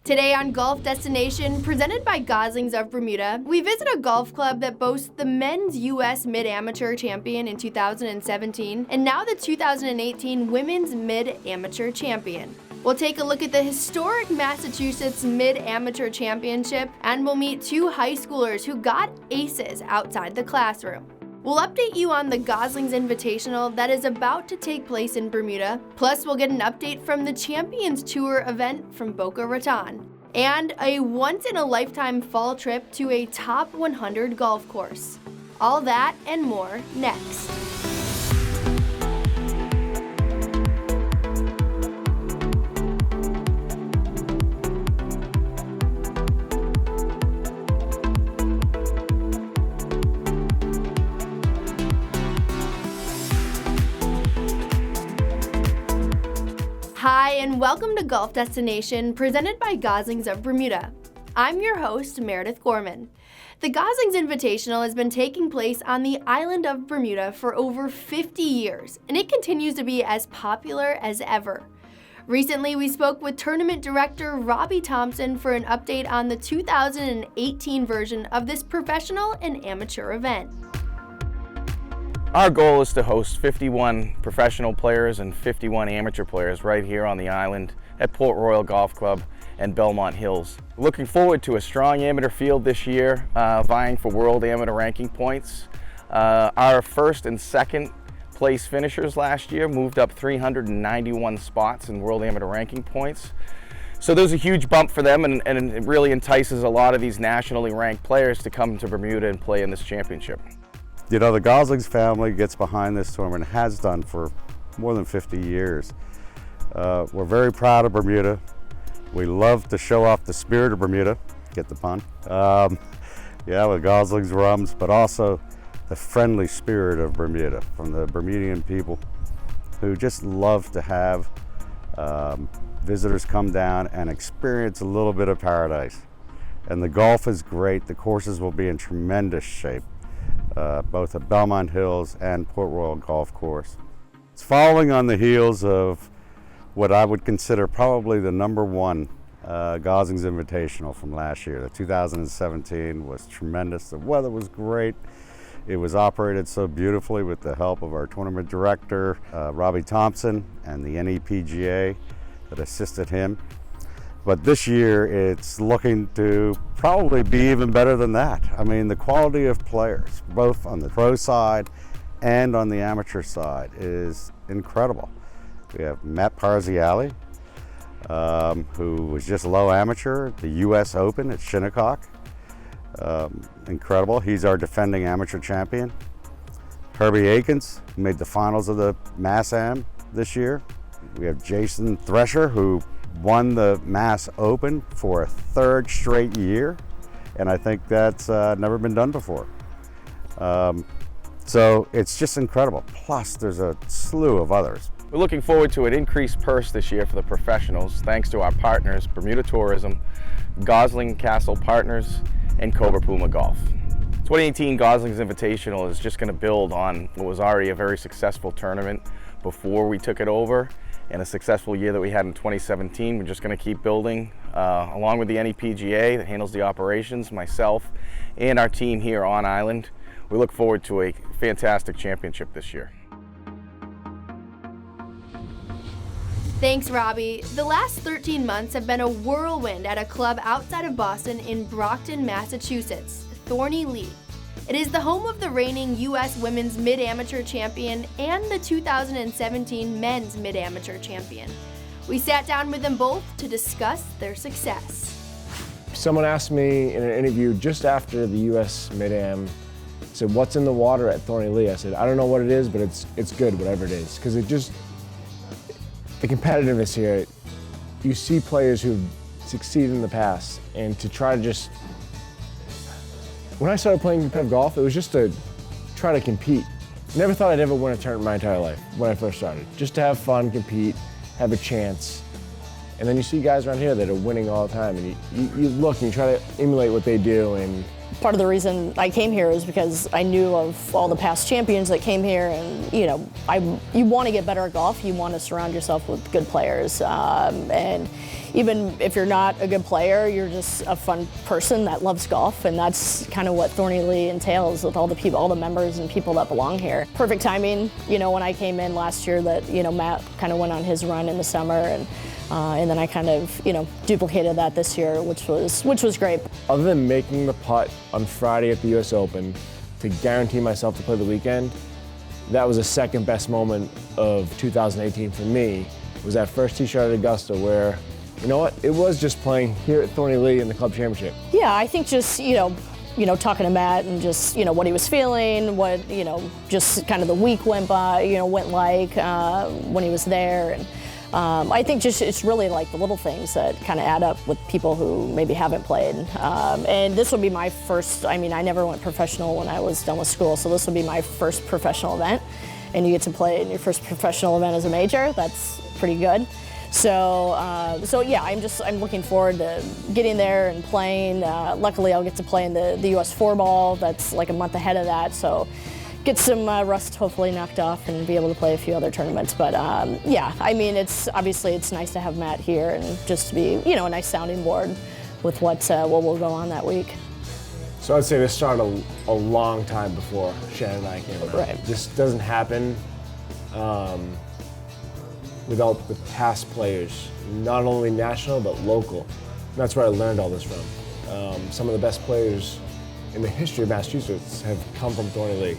Today on Golf Destination, presented by Goslings of Bermuda, we visit a golf club that boasts the men's U.S. Mid-Amateur Champion in 2017 and now the 2018 Women's Mid-Amateur Champion. We'll take a look at the historic Massachusetts Mid-Amateur Championship, and we'll meet two high schoolers who got aces outside the classroom. We'll update you on the Goslings Invitational that is about to take place in Bermuda. Plus, we'll get an update from the Champions Tour event from Boca Raton. And a once-in-a-lifetime fall trip to a top 100 golf course. All that and more next. Hi, and welcome to Golf Destination, presented by Goslings of Bermuda. I'm your host, Meredith Gorman. The Goslings Invitational has been taking place on the island of Bermuda for over 50 years, and it continues to be as popular as ever. Recently, we spoke with tournament director Robbie Thompson for an update on the 2018 version of this professional and amateur event. Our goal is to host 51 professional players and 51 amateur players right here on the island at Port Royal Golf Club and Belmont Hills. Looking forward to a strong amateur field this year, vying for world amateur ranking points. Our first and second place finishers last year moved up 391 spots in world amateur ranking points. So there's a huge bump for them, and it really entices a lot of these nationally ranked players to come to Bermuda and play in this championship. You know, the Goslings family gets behind this tournament, has done for more than 50 years. We're very proud of Bermuda. We love to show off the spirit of Bermuda, get the pun. Yeah, with Goslings rums, but also the friendly spirit of Bermuda from the Bermudian people who just love to have visitors come down and experience a little bit of paradise. And the golf is great. The courses will be in tremendous shape. Both at Belmont Hills and Port Royal Golf Course. It's following on the heels of what I would consider probably the number one Goslings Invitational from last year. The 2017 was tremendous. The weather was great. It was operated so beautifully with the help of our tournament director, Robbie Thompson, and the NEPGA that assisted him. But this year, it's looking to probably be even better than that. I mean, the quality of players, both on the pro side and on the amateur side, is incredible. We have Matt Parziale, who was just low amateur at the US Open at Shinnecock. Incredible. He's our defending amateur champion. Herbie Akins made the finals of the Mass Am this year. We have Jason Thresher, who won the Mass Open for a third straight year, and I think that's never been done before. So it's just incredible. Plus, there's a slew of others. We're looking forward to an increased purse this year for the professionals, thanks to our partners, Bermuda Tourism, Gosling Castle Partners, and Cobra Puma Golf. 2018 Goslings Invitational is just going to build on what was already a very successful tournament before we took it over, and a successful year that we had in 2017. We're just going to keep building along with the NEPGA that handles the operations, myself, and our team here on island. We look forward to a fantastic championship this year. Thanks, Robbie. The last 13 months have been a whirlwind at a club outside of Boston in Brockton, Massachusetts, Thorny Lea. It is the home of the reigning U.S. Women's Mid-Amateur Champion and the 2017 Men's Mid-Amateur Champion. We sat down with them both to discuss their success. Someone asked me in an interview just after the U.S. Mid-Am, said, "What's in the water at Thorny Lea?" I said, "I don't know what it is, but it's good, whatever it is." Because the competitiveness here, you see players who've succeeded in the past, and to try to just, when I started playing competitive golf, it was just to try to compete. Never thought I'd ever win a tournament my entire life when I first started. Just to have fun, compete, have a chance. And then you see guys around here that are winning all the time, and you look and you try to emulate what they do. And part of the reason I came here is because I knew of all the past champions that came here, and you want to get better at golf. You want to surround yourself with good players, and even if you're not a good player, you're just a fun person that loves golf, and that's kind of what Thorny entails with all the people, all the members and people that belong here. Perfect timing, you know, when I came in last year that, you know, Matt kind of went on his run in the summer, and then I kind of, you know, duplicated that this year, which was great. Other than making the putt on Friday at the US Open to guarantee myself to play the weekend, that was the second best moment of 2018 for me, was that first tee shot at Augusta where, you know what, it was just playing here at Thorny Lee in the club championship. Yeah, I think just, you know, talking to Matt and just, you know, what he was feeling, what, you know, just kind of the week went by, you know, went like when he was there. And I think just it's really like the little things that kind of add up with people who maybe haven't played. And this will be my first, I mean, I never went professional when I was done with school, so this will be my first professional event. And you get to play in your first professional event as a major. That's pretty good. So yeah, I'm looking forward to getting there and playing. Luckily, I'll get to play in the US 4-ball. That's like a month ahead of that. So get some rust hopefully knocked off and be able to play a few other tournaments. But yeah, I mean, it's nice to have Matt here and just to be, you know, a nice sounding board with what will go on that week. So I'd say this started a long time before Shannon and I came around. Right. This doesn't happen without the past players, not only national but local. And that's where I learned all this from. Some of the best players in the history of Massachusetts have come from Thorny Lee.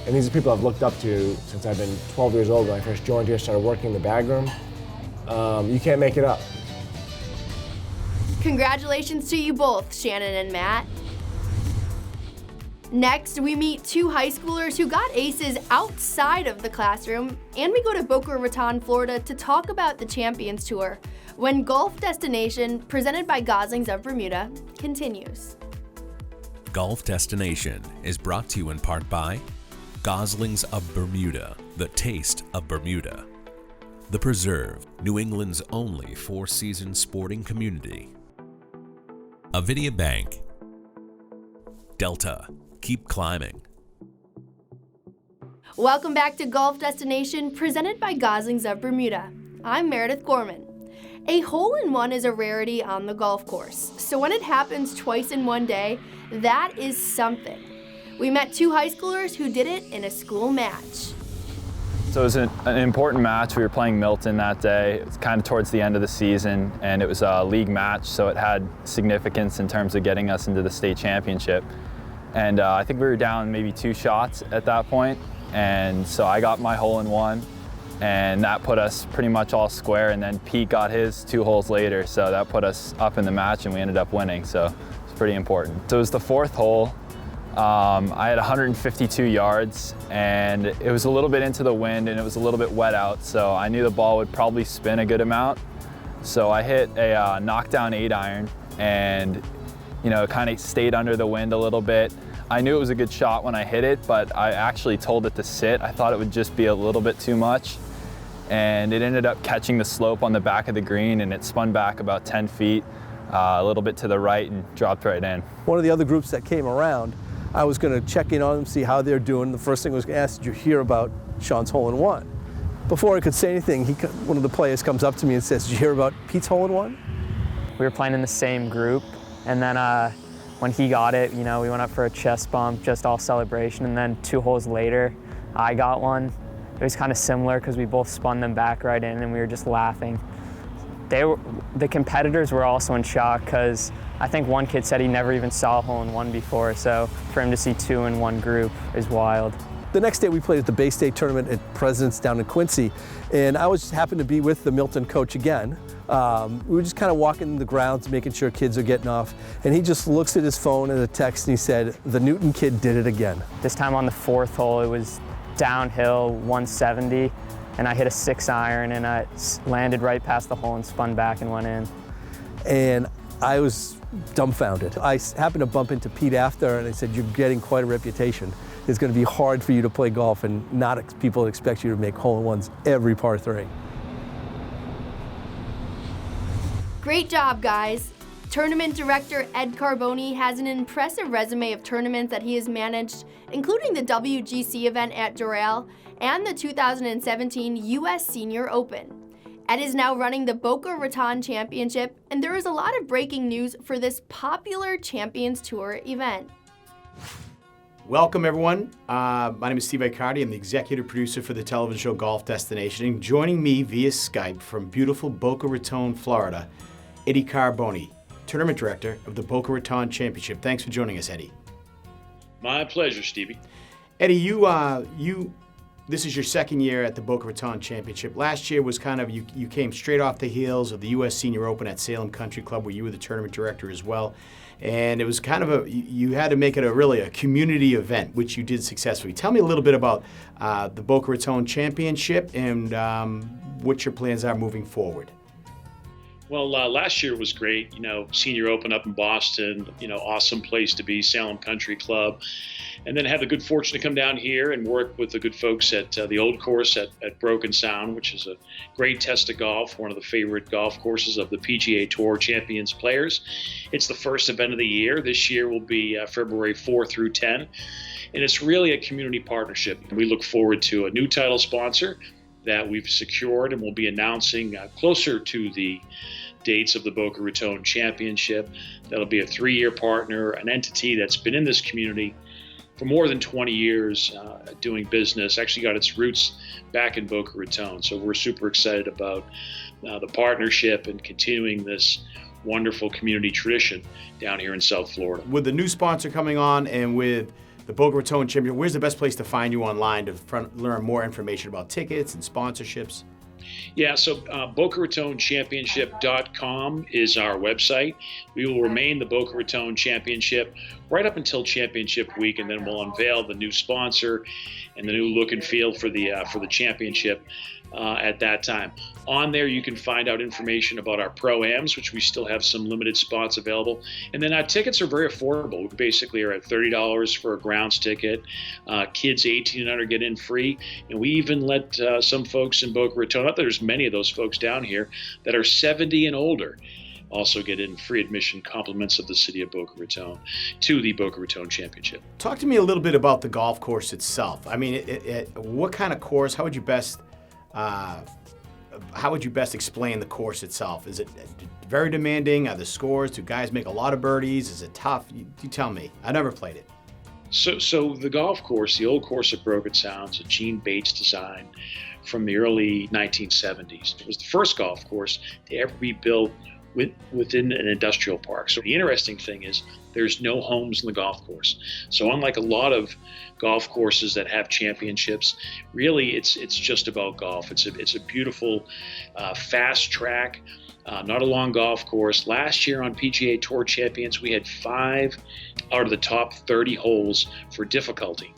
And these are people I've looked up to since I've been 12 years old when I first joined here, started working in the bag room. You can't make it up. Congratulations to you both, Shannon and Matt. Next, we meet two high schoolers who got aces outside of the classroom, and we go to Boca Raton, Florida to talk about the Champions Tour when Golf Destination, presented by Goslings of Bermuda, continues. Golf Destination is brought to you in part by Goslings of Bermuda, the taste of Bermuda. The Preserve, New England's only four-season sporting community. Avidia Bank. Delta, keep climbing. Welcome back to Golf Destination, presented by Goslings of Bermuda. I'm Meredith Gorman. A hole-in-one is a rarity on the golf course, so when it happens twice in one day, that is something. We met two high schoolers who did it in a school match. So it was an important match. We were playing Milton that day. It was kind of towards the end of the season, and it was a league match, so it had significance in terms of getting us into the state championship. And I think we were down maybe 2 shots at that point, and so I got my hole-in-one, and that put us pretty much all square, and then Pete got his 2 holes later, so that put us up in the match, and we ended up winning, so it's pretty important. So it was the 4th hole. I had 152 yards, and it was a little bit into the wind, and it was a little bit wet out, so I knew the ball would probably spin a good amount. So I hit a knockdown 8-iron, and you know, it kind of stayed under the wind a little bit. I knew it was a good shot when I hit it, but I actually told it to sit. I thought it would just be a little bit too much, and it ended up catching the slope on the back of the green, and it spun back about 10 feet, a little bit to the right, and dropped right in. One of the other groups that came around, I was going to check in on them, see how they're doing. The first thing I was going to ask, did you hear about Sean's hole-in-one? Before I could say anything, one of the players comes up to me and says, did you hear about Pete's hole-in-one? We were playing in the same group, and then when he got it, you know, we went up for a chest bump, just all celebration, and then 2 holes later, I got one. It was kind of similar because we both spun them back right in, and we were just laughing. The competitors were also in shock because I think one kid said he never even saw a hole-in-one before, so for him to see 2 in one group is wild. The next day we played at the Bay State tournament at President's down in Quincy, and I happened to be with the Milton coach again. We were just kind of walking the grounds, making sure kids are getting off, and he just looks at his phone and a text and he said, the Newton kid did it again. This time on the 4th hole, it was downhill 170, and I hit a 6-iron, and I landed right past the hole and spun back and went in. And I was dumbfounded. I happened to bump into Pete after, and I said, you're getting quite a reputation. It's going to be hard for you to play golf and people expect you to make hole-in-ones every par 3. Great job, guys. Tournament director Ed Carboni has an impressive resume of tournaments that he has managed, including the WGC event at Doral and the 2017 US Senior Open. Ed is now running the Boca Raton Championship, and there is a lot of breaking news for this popular Champions Tour event. Welcome, everyone. My name is Steve Icardi. I'm the executive producer for the television show Golf Destination. And joining me via Skype from beautiful Boca Raton, Florida, Eddie Carboni, tournament director of the Boca Raton Championship. Thanks for joining us, Eddie. My pleasure, Stevie. Eddie, this is your second year at the Boca Raton Championship. Last year was kind of, you came straight off the heels of the U.S. Senior Open at Salem Country Club, where you were the tournament director as well. And it was kind of you had to make it really a community event, which you did successfully. Tell me a little bit about the Boca Raton Championship and what your plans are moving forward. Well, last year was great. Senior Open up in Boston, awesome place to be, Salem Country Club. And then had the good fortune to come down here and work with the good folks at the old course at Broken Sound, which is a great test of golf, one of the favorite golf courses of the PGA Tour Champions players. It's the first event of the year. This year will be February 4 through 10. And it's really a community partnership. We look forward to a new title sponsor that we've secured and will be announcing closer to the dates of the Boca Raton Championship. That'll be a 3-year partner, an entity that's been in this community for more than 20 years doing business, actually got its roots back in Boca Raton. So we're super excited about the partnership and continuing this wonderful community tradition down here in South Florida. With the new sponsor coming on and with the Boca Raton Championship, where's the best place to find you online to learn more information about tickets and sponsorships? Yeah, so BocaRatonChampionship.com is our website. We will remain the Boca Raton Championship right up until championship week, and then we'll unveil the new sponsor and the new look and feel for the championship at that time. On there, you can find out information about our Pro-Ams, which we still have some limited spots available. And then our tickets are very affordable. We basically are at $30 for a grounds ticket. Kids 18 and under get in free. And we even let some folks in Boca Raton, not that there's many of those folks down here, that are 70 and older, also get in free admission compliments of the city of Boca Raton to the Boca Raton Championship. Talk to me a little bit about the golf course itself. I mean, what kind of course, how would you best explain the course itself? Is it very demanding? Are the scores? Do guys make a lot of birdies? Is it tough? You tell me. I never played it. So the golf course, the old course at Broken Sound, is a Gene Bates design from the early 1970s. It was the first golf course to ever be built within an industrial park. So the interesting thing is there's no homes in the golf course. So unlike a lot of golf courses that have championships, really it's just about golf. It's a beautiful fast track, not a long golf course. Last year on PGA Tour Champions, we had 5 out of the top 30 holes for difficulty.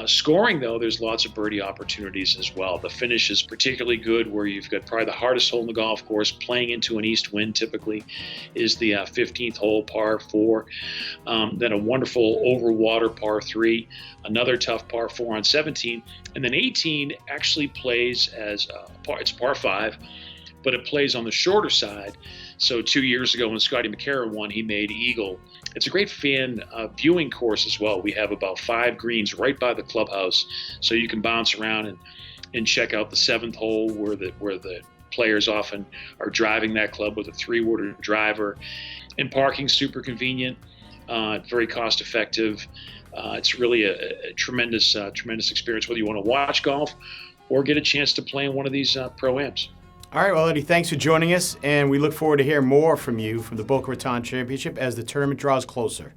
Scoring, though, there's lots of birdie opportunities as well. The finish is particularly good where you've got probably the hardest hole in the golf course, playing into an east wind typically, is the 15th hole, par 4. Then a wonderful over water par 3, another tough par 4 on 17. And then 18 actually plays as it's par 5, but it plays on the shorter side. So 2 years ago when Scotty McCarron won, he made eagle. It's a great fan viewing course as well. We have about 5 greens right by the clubhouse, so you can bounce around and check out the 7th hole where the players often are driving that club with a 3-wood driver. And parking's super convenient, very cost effective. It's really a tremendous experience whether you want to watch golf or get a chance to play in one of these Pro-Ams. All right, well, Eddie, thanks for joining us, and we look forward to hear more from you from the Boca Raton Championship as the tournament draws closer.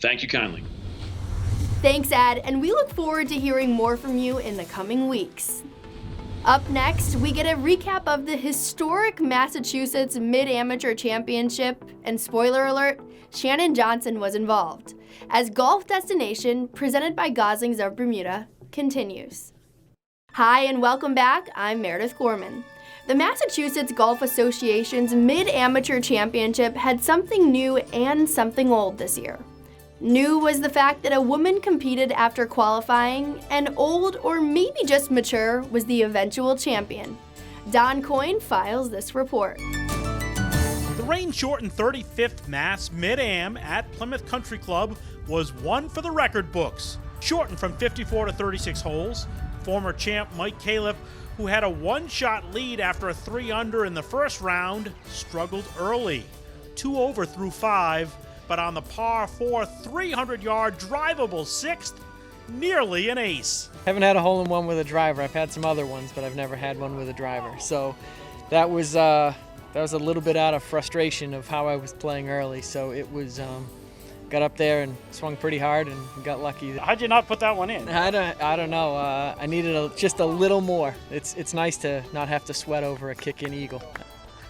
Thank you kindly. Thanks, Ed, and we look forward to hearing more from you in the coming weeks. Up next, we get a recap of the historic Massachusetts Mid-Amateur Championship, and spoiler alert, Shannon Johnson was involved, as Golf Destination, presented by Goslings of Bermuda, continues. Hi and welcome back, I'm Meredith Gorman. The Massachusetts Golf Association's Mid-Amateur Championship had something new and something old this year. New was the fact that a woman competed after qualifying, and old, or maybe just mature, was the eventual champion. Don Coyne files this report. The rain-shortened 35th Mass Mid-Am at Plymouth Country Club was one for the record books. Shortened from 54 to 36 holes, former champ Mike Califf who had a one-shot lead after a 3-under in the first round, struggled early. 2 over through 5, but on the par 4 300-yard drivable 6th, nearly an ace. Haven't had a hole-in-one with a driver. I've had some other ones, but I've never had one with a driver. So that was a little bit out of frustration of how I was playing early. So it was got up there and swung pretty hard and got lucky. How'd you not put that one in? I don't know. I needed just a little more. It's nice to not have to sweat over a kick-in eagle.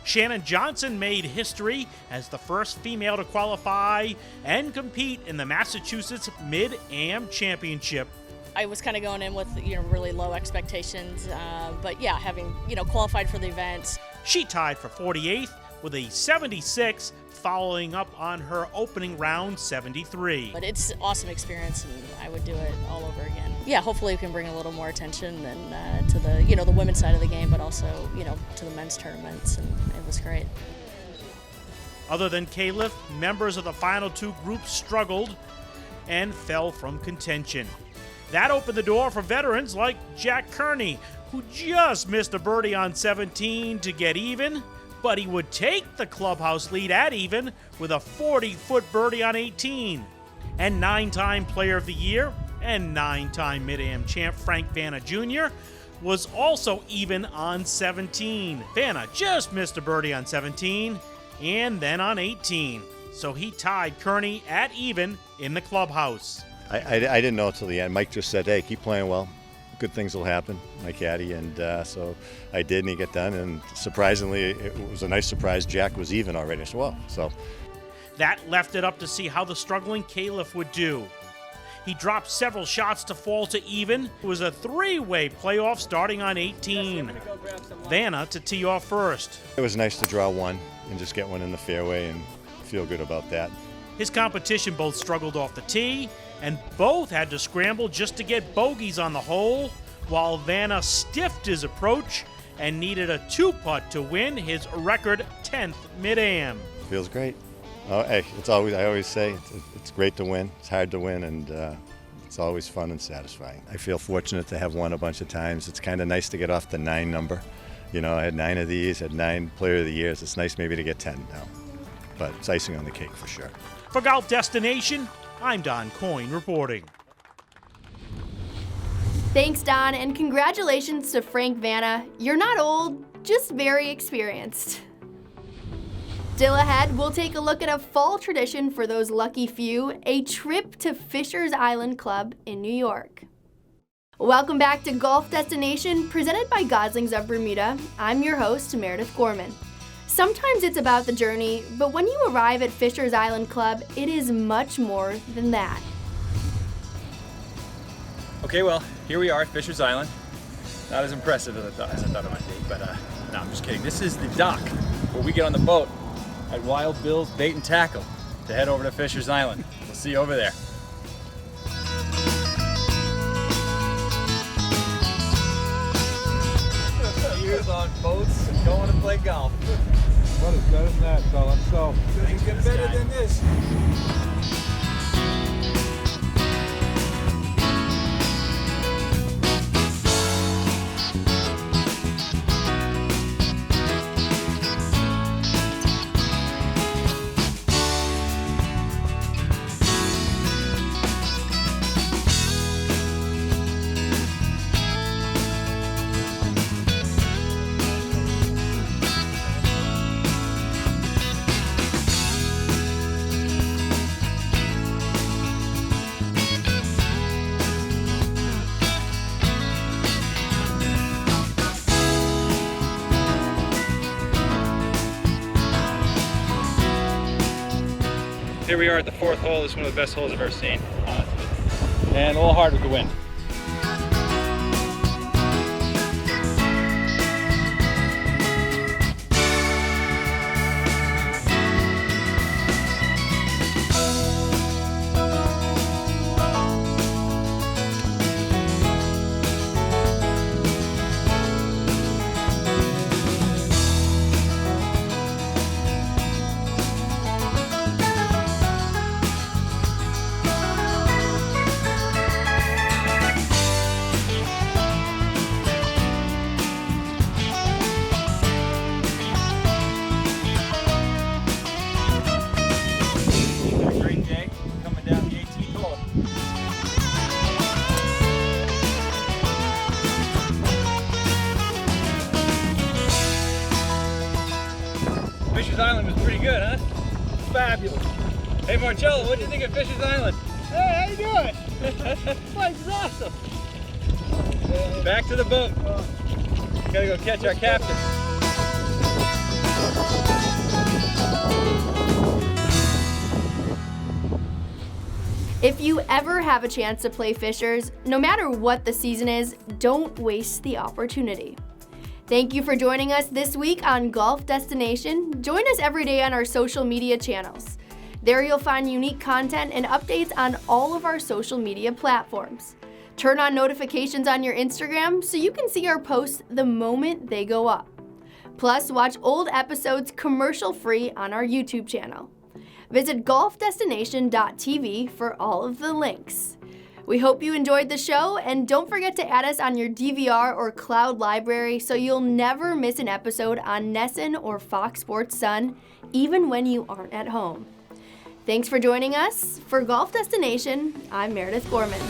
Shannon Johnson made history as the first female to qualify and compete in the Massachusetts Mid-Am Championship. I was kind of going in with really low expectations, but yeah, having qualified for the event. She tied for 48th with a 76, following up on her opening round 73. But it's an awesome experience, and I would do it all over again. Yeah, hopefully we can bring a little more attention and to the the women's side of the game, but also to the men's tournaments, and it was great. Other than Califf, members of the final 2 groups struggled and fell from contention. That opened the door for veterans like Jack Kearney, who just missed a birdie on 17 to get even, but he would take the clubhouse lead at even with a 40-foot birdie on 18. And 9-time Player of the Year and 9-time Mid-Am champ Frank Vanna Jr. was also even on 17. Vanna just missed a birdie on 17 and then on 18, so he tied Kearney at even in the clubhouse. I didn't know until the end. Mike just said, hey, keep playing well. Good things will happen, my caddy, and so I did, and he got done, and surprisingly, it was a nice surprise. Jack was even already as well. So that left it up to see how the struggling Califf would do. He dropped several shots to fall to even. It was a 3-way playoff starting on 18. Vanna to tee off first. it was nice to draw one and just get one in the fairway and feel good about that. His competition both struggled off the tee, and both had to scramble just to get bogeys on the hole, while Vanna stiffed his approach and needed a 2-putt to win his record 10th Mid-Am. Feels great. Oh, hey, I always say it's great to win. It's hard to win, and it's always fun and satisfying. I feel fortunate to have won a bunch of times. It's kind of nice to get off the 9 number. I had 9 of these, had 9 Player of the Years. It's nice maybe to get 10 now, but it's icing on the cake for sure. For Golf Destination, I'm Don Coyne reporting. Thanks, Don, and congratulations to Frank Vanna. You're not old, just very experienced. Still ahead, we'll take a look at a fall tradition for those lucky few, a trip to Fisher's Island Club in New York. Welcome back to Golf Destination, presented by Goslings of Bermuda. I'm your host, Meredith Gorman. Sometimes it's about the journey, but when you arrive at Fisher's Island Club, it is much more than that. Okay, well, here we are at Fisher's Island. Not as impressive as I thought it might be, but no, I'm just kidding. This is the dock where we get on the boat at Wild Bill's Bait and Tackle to head over to Fisher's Island. We'll see you over there. Years on boats and going to play golf. What is better than that, fella? So, things get better than this. Here we are at the 4th hole. This is one of the best holes I've ever seen, honestly. And a little hard with the wind. Fisher's Island was pretty good, huh? Fabulous. Hey Marcello, what do you think of Fisher's Island? Hey, how you doing? This place is awesome. Back to the boat. Gotta go catch our captain. If you ever have a chance to play Fishers, no matter what the season is, don't waste the opportunity. Thank you for joining us this week on Golf Destination. Join us every day on our social media channels. There you'll find unique content and updates on all of our social media platforms. Turn on notifications on your Instagram so you can see our posts the moment they go up. Plus, watch old episodes commercial-free on our YouTube channel. Visit golfdestination.tv for all of the links. We hope you enjoyed the show, and don't forget to add us on your DVR or cloud library so you'll never miss an episode on NESN or Fox Sports Sun, even when you aren't at home. Thanks for joining us. For Golf Destination, I'm Meredith Gorman.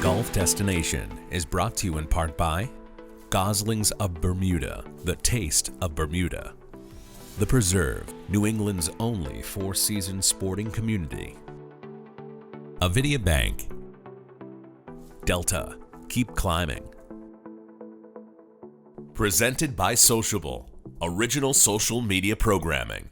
Golf Destination is brought to you in part by Goslings of Bermuda, the taste of Bermuda. The Preserve, New England's only four-season sporting community. Avidia Bank. Delta, keep climbing. Presented by Sociable, original social media programming.